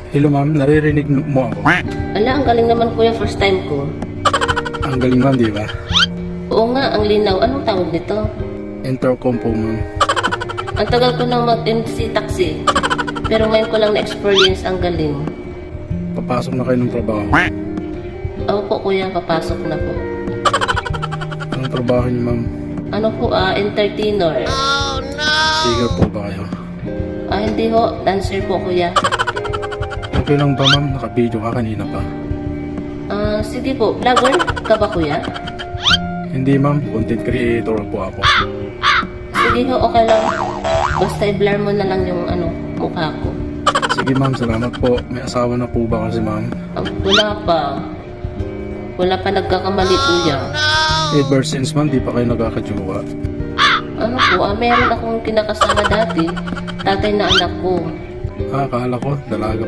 Hello ma'am, naririnig mo ako. Ala, ang galing naman kuya, first time ko. Ang galing ma'am, di ba? Oo nga, ang linaw. Anong tawag nito? Intercom po ma'am. Ang tagal ko nang mag-MC taxi. Pero ngayon ko lang na-experience ang galing. Papasok na kayo ng trabaho. Oo po kuya, papasok na po. Anong trabaho niyo ma'am? Ano po entertainer. Singer po ba kayo? Hindi ho, dancer po kuya. Okay lang ba ma'am? Naka-video ka kanina pa. Sige po, vlogger ka ba kuya? Hindi ma'am, content creator po ako. Sige ho, okay lang. Basta i-blur mo na lang yung mukha ko. Sige ma'am, salamat po. May asawa na po ba kasi ma'am? Wala pa. Wala pa nagkakamali kuya. Ever since ma'am, di pa kayo nagkakajowa. Ano po, meron akong kinakasama dati. Tatay na anak ko. Akala ko, dalaga